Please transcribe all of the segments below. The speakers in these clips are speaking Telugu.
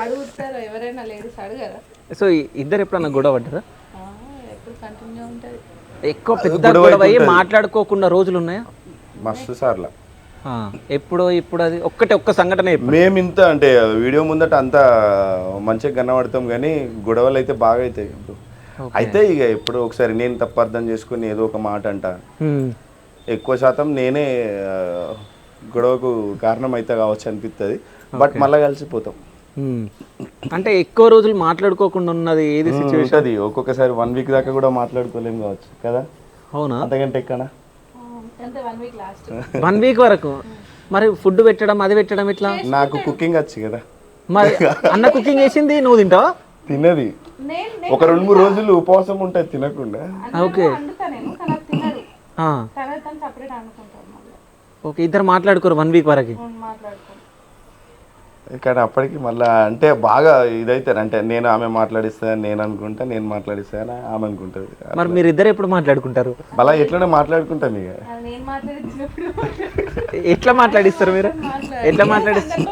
అడుగుతారు ఎవరైనా లేడీస్ అడగరా? సో ఇద్దరు ఎప్పుడన్నా గొడవ పడ్డారా? ఎప్పుడు కంటిన్యూ ఉంటుంది. ఎక్కువ పెద్ద గొడవ అయ్యి మాట్లాడుకోకుండా రోజులు ఉన్నాయా? మస్తు సార్లు. ఎప్పుడో ఇప్పుడు అది ఒక్క సంఘటన. మేము ఇంత అంటే వీడియో ముందట అంతా మంచిగా కనబడతాం కానీ గొడవలు అయితే బాగా అవుతాయి. అయితే ఇక ఎప్పుడు ఒకసారి నేను తప్పు అర్థం చేసుకుని ఏదో ఒక మాట అంట, ఎక్కువ శాతం నేనే గొడవకు కారణం అయితే కావచ్చు అనిపిస్తుంది. బట్ మళ్ళీ కలిసిపోతాం. అంటే ఎక్కువ రోజులు మాట్లాడుకోకుండా ఉన్నది ఏది సిచ్యువేషన్? అది ఒక్కొక్కసారి 1 వీక్ దాకా కూడా మాట్లాడుకోలేము కావచ్చు కదా. అవునా? అంతకంటే ఎక్కడ 1 వీక్ వరకు. మరి ఫుడ్ పెట్టడం అది పెట్టడం ఇట్లా? నాకు కుకింగ్ వచ్చు కదా. మరి అన్న కుకింగ్ చేసింది నువ్వు తింటావా? తినది. ఒక 2-3 రోజులు ఉపవాసం ఉంటుంది తినకుండా. Okay okay. ఇద్దరు మాట్లాడుకోరు 1 వీక్ వరకు. కానీ అప్పటికి మళ్ళీ అంటే బాగా ఇదైతారు. అంటే నేను ఆమె మాట్లాడిస్తాను నేను అనుకుంటా, నేను మాట్లాడిస్తాను ఆమె అనుకుంటుంది. మరి మీరు ఇద్దరు ఎప్పుడు మాట్లాడుకుంటారు? అలా ఎట్లనే మాట్లాడుకుంటాం. ఇక ఎట్లా మాట్లాడిస్తారు మీరు? ఎట్లా మాట్లాడిస్తారు?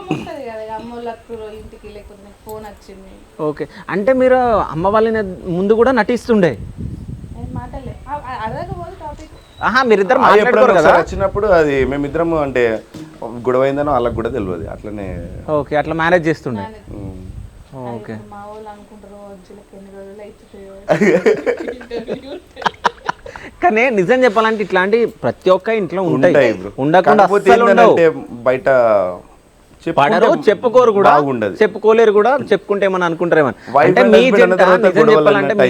ఓకే. అంటే మీరు అమ్మ వాళ్ళని ముందు కూడా నటిస్తుండే? మీరిద్దరు మాట్లాడుకోరు కదా? వచ్చినప్పుడు అది మేమిద్దరం అంటే గొడవ అయిందనో వాళ్ళకి కూడా తెలియదు. అట్లనే ఓకే అట్లా మేనేజ్ చేస్తుండే. ఓకే. కానీ నిజం చెప్పాలంటే ఇట్లాంటి ప్రతి ఒక్క ఇంట్లో ఉంటాయి. ఉండకుండా బయట పడరు, చెప్పుకోరు కూడా, చెప్పుకోలేరు కూడా. చెప్పుకుంటే ఏమన్నా అనుకుంటారేమో. అంటే మీ జంట నిజం చెప్పాలంటే మీ